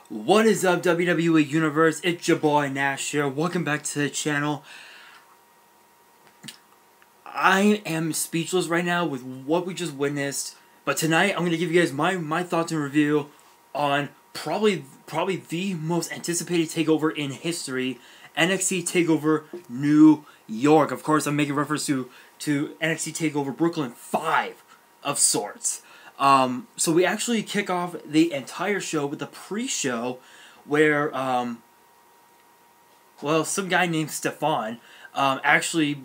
What is up, WWE Universe? It's your boy Nash here. Welcome back to the channel. I am speechless right now with what we just witnessed, but tonight I'm gonna give you guys my thoughts and review on probably the most anticipated takeover in history, NXT TAKEOVER New York. Of course, I'm making reference to NXT TAKEOVER Brooklyn 5 of sorts. So we actually kick off the entire show with the pre-show where, well, some guy named Stefan, actually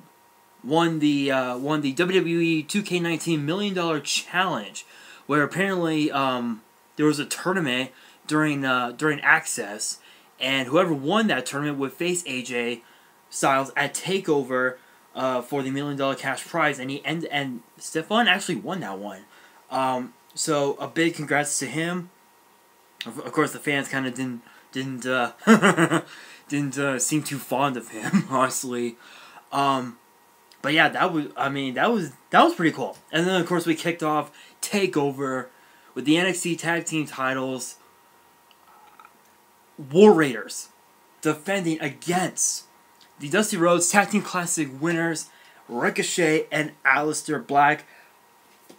won the WWE 2K19 $1 million challenge, where apparently, there was a tournament during Access, and whoever won that tournament would face AJ Styles at TakeOver, for the $1 million cash prize, and Stefan actually won that one. So a big congrats to him. Of course, the fans kind of didn't seem too fond of him, honestly. But yeah, that was pretty cool. And then of course we kicked off TakeOver with the NXT Tag Team titles. War Raiders defending against the Dusty Rhodes Tag Team Classic winners, Ricochet and Aleister Black.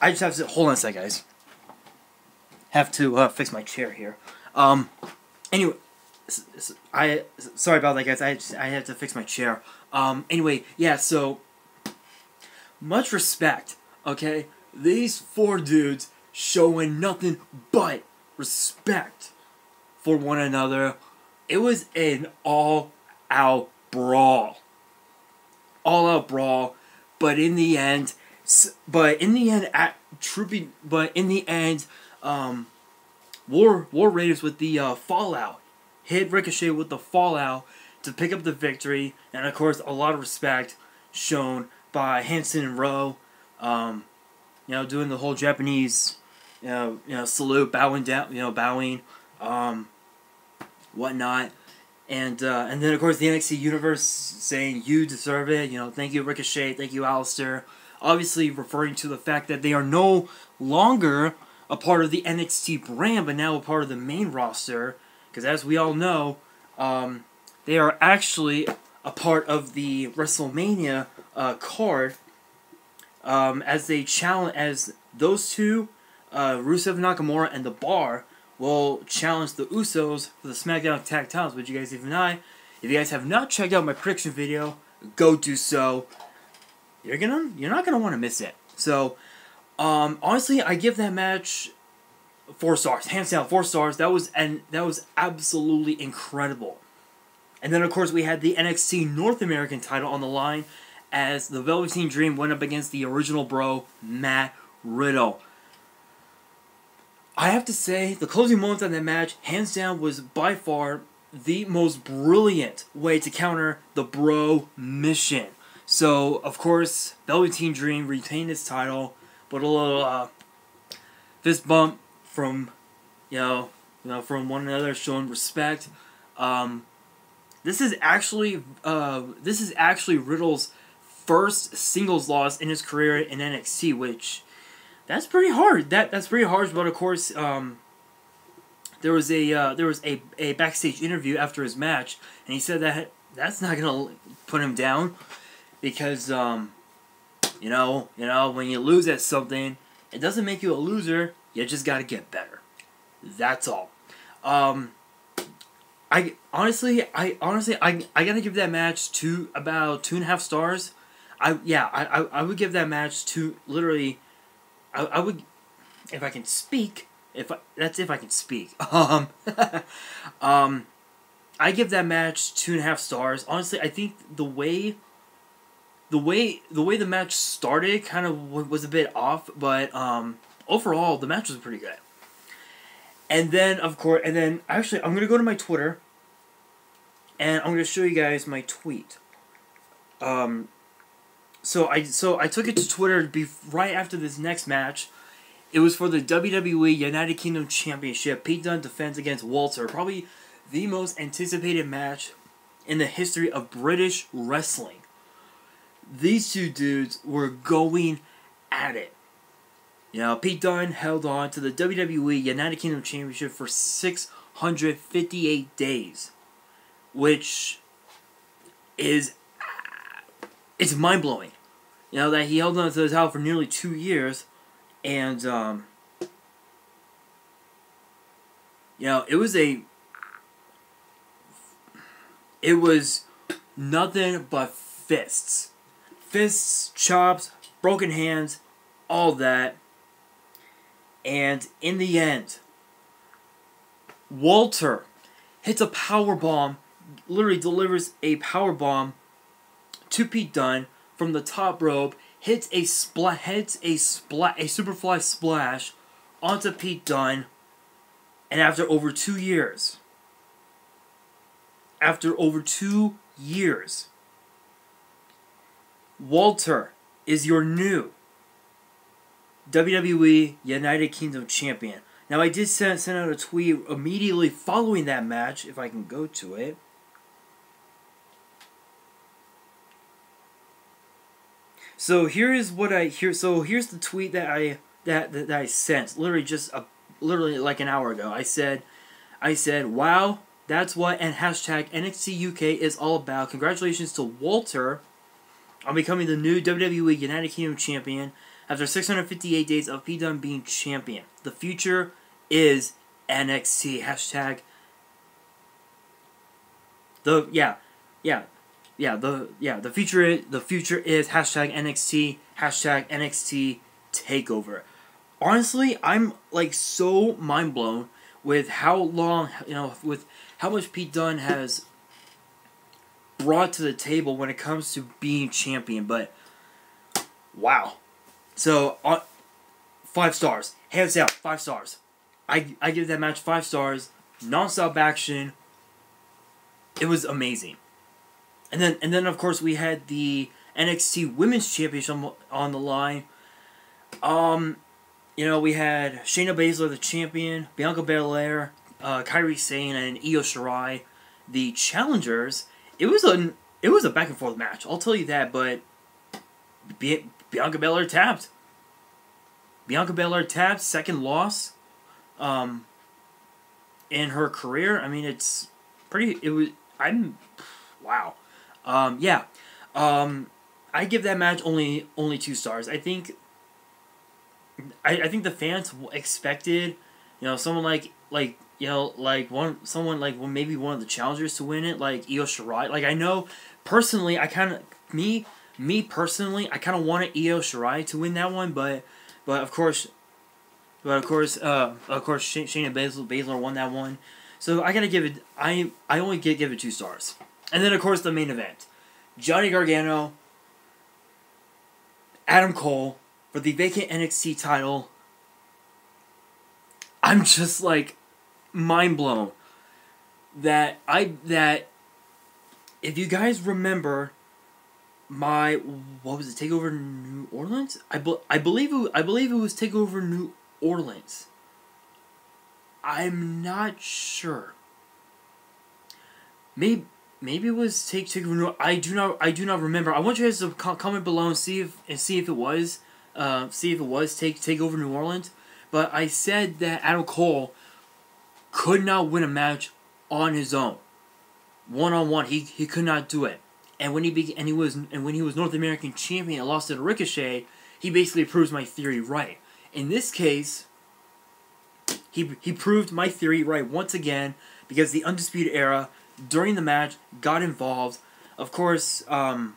I just have to hold on a sec, guys. Have to fix my chair here. Anyway, sorry about that, guys. I had to fix my chair. Anyway, yeah. So much respect. Okay, these four dudes showing nothing but respect for one another. It was an all-out brawl. All-out brawl, but in the end. War Raiders with the fallout hit Ricochet with the fallout to pick up the victory, and of course a lot of respect shown by Hanson and Rowe, doing the whole Japanese, salute, bowing down, whatnot, and then of course the NXT Universe saying you deserve it, thank you Ricochet, thank you Aleister. Obviously referring to the fact that they are no longer a part of the NXT brand, but now a part of the main roster. Because as we all know, they are actually a part of the WrestleMania card. As those two, Rusev Nakamura and The Bar, will challenge the Usos for the SmackDown Tag Titles. Which if you guys have not checked out my prediction video, go do so. You're not gonna want to miss it. So, honestly, I give that match 4 stars, hands down, 4 stars. That was absolutely incredible. And then of course we had the NXT North American title on the line as the Velveteen Dream went up against the original bro Matt Riddle. I have to say, the closing moments of that match, hands down, was by far the most brilliant way to counter the bro mission. So, of course, Velveteen Dream retained his title, but a little fist bump from, from one another, showing respect. This is actually Riddle's first singles loss in his career in NXT, which that's pretty hard. That's pretty hard. But of course, there was a backstage interview after his match, and he said that that's not gonna put him down. Because, when you lose at something, it doesn't make you a loser. You just gotta get better. That's all. I honestly gotta give that match about 2.5 stars. I would give that match literally. I would, if I can speak. That's if I can speak. I give that match 2.5 stars. Honestly, I think the way the match started kind of was a bit off, but overall the match was pretty good. And then actually I'm gonna go to my Twitter, and I'm gonna show you guys my tweet. So I took it to Twitter right after this next match. It was for the WWE United Kingdom Championship. Pete Dunne defends against Walter, probably the most anticipated match in the history of British wrestling. These two dudes were going at it. Pete Dunne held on to the WWE United Kingdom Championship for 6 758 days, which is, it's mind-blowing. You know, that he held on to the title for nearly 2 years, and, you know, it was nothing but fists. Fists, chops, broken hands, all that. And in the end, Walter hits a powerbomb, literally delivers a powerbomb to Pete Dunne from the top rope, hits a Superfly splash onto Pete Dunne, and after over 2 years, Walter is your new WWE United Kingdom Champion. Now, I did send out a tweet immediately following that match, if I can go to it. So here's the tweet that I sent, literally like an hour ago. I said, wow, that's what and hashtag NXT UK is all about. Congratulations to Walter on becoming the new WWE United Kingdom Champion after 658 days of Pete Dunne being champion. The future is NXT. Hashtag the future is hashtag NXT, hashtag NXT TAKEOVER. Honestly, I'm like so mind blown with how long, you know, with how much Pete Dunne has brought to the table when it comes to being champion. But wow. So 5 stars, hands down, 5 stars. I give that match 5 stars. Non-stop action. It was amazing. And then of course we had the NXT Women's Championship on the line. You know, we had Shayna Baszler, the champion, Bianca Belair, Kairi Sane, and Io Shirai, the challengers. It was a back and forth match, I'll tell you that. But Bianca Belair tapped. Second loss in her career. I mean, it's pretty. Wow. I give that match only 2 stars. I think the fans expected, you know, someone maybe one of the challengers to win it, like Io Shirai. Like, I know personally, I kind of wanted Io Shirai to win that one, but of course Shayna Baszler won that one. So I gotta give it. I only give it 2 stars. And then of course the main event, Johnny Gargano, Adam Cole for the vacant NXT title. I'm just like mind blown that if you guys remember my, what was it, TakeOver New Orleans? I believe it was TakeOver New Orleans. I'm not sure. Maybe it was TakeOver New. I do not remember. I want you guys to comment below and see if it was TakeOver New Orleans. But I said that Adam Cole could not win a match on his own, 1-on-1. He could not do it. And when he was North American champion and lost to Ricochet, he basically proves my theory right. In this case, he proved my theory right once again, because the Undisputed Era during the match got involved. Of course, Adam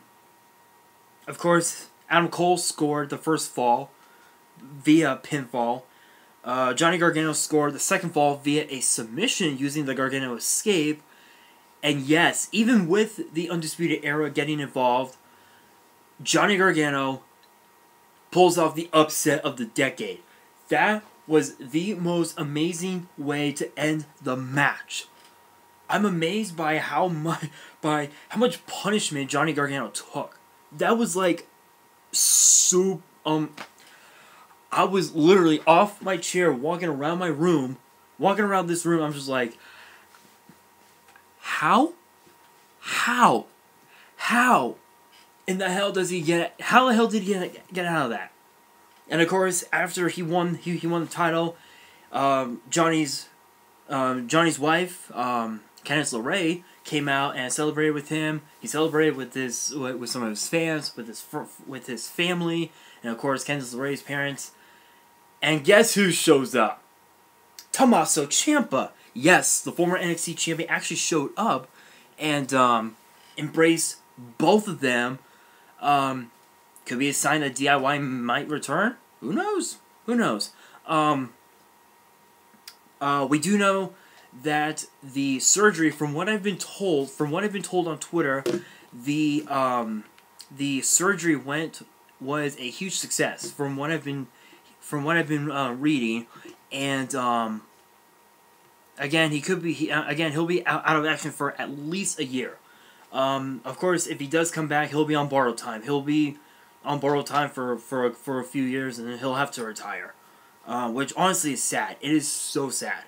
Cole scored the first fall via pinfall. Johnny Gargano scored the second fall via a submission using the Gargano escape. And yes, even with the Undisputed Era getting involved, Johnny Gargano pulls off the upset of the decade. That was the most amazing way to end the match. I'm amazed by how much punishment Johnny Gargano took. That was like I was literally off my chair, walking around this room. I'm just like, how in the hell does he get? How the hell did he get out of that? And of course, after he won the title, Johnny's Johnny's wife, Candice LeRae, came out and celebrated with him. He celebrated with some of his fans, with his family, and of course Candice LeRae's parents. And guess who shows up? Tommaso Ciampa. Yes, the former NXT champion actually showed up and embraced both of them. Could be a sign that DIY might return. Who knows? Who knows? We do know that the surgery, from what I've been told on Twitter, the surgery was a huge success from what I've been reading, and again he'll be out of action for at least a year. Of course, if he does come back, he'll be on borrowed time. He'll be on borrowed time for a few years, and then he'll have to retire, which honestly is sad. It is so sad.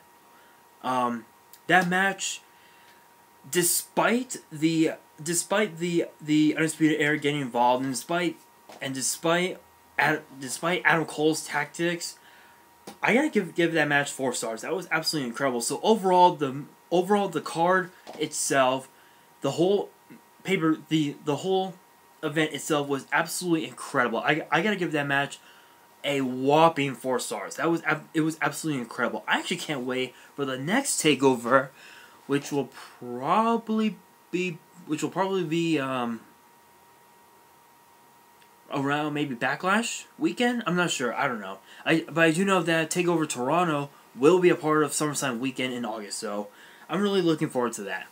That match, despite the Undisputed Era getting involved, and despite Adam Cole's tactics, I gotta give that match 4 stars. That was absolutely incredible. So overall the card itself, the whole the whole event itself was absolutely incredible. I gotta give that match a whopping 4 stars. It was absolutely incredible. I actually can't wait for the next takeover, which will probably be around maybe Backlash weekend. I'm not sure. I don't know. But I do know that Takeover Toronto will be a part of SummerSlam weekend in August. So I'm really looking forward to that.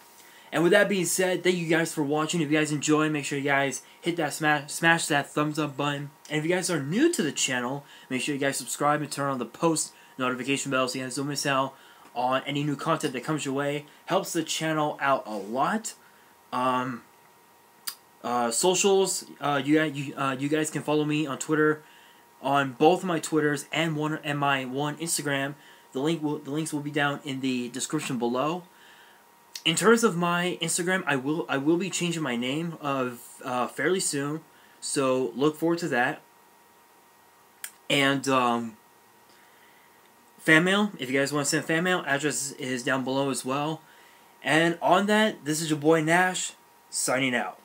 And with that being said, thank you guys for watching. If you guys enjoy, make sure you guys hit that smash that thumbs up button. And if you guys are new to the channel, make sure you guys subscribe and turn on the post notification bell so you guys don't miss out on any new content that comes your way. Helps the channel out a lot. Socials, you guys can follow me on Twitter, on both of my Twitters and my one Instagram. The links will be down in the description below. In terms of my Instagram, I will be changing my name fairly soon, so look forward to that. And fan mail, if you guys want to send fan mail, address is down below as well. And on that, this is your boy Nash, signing out.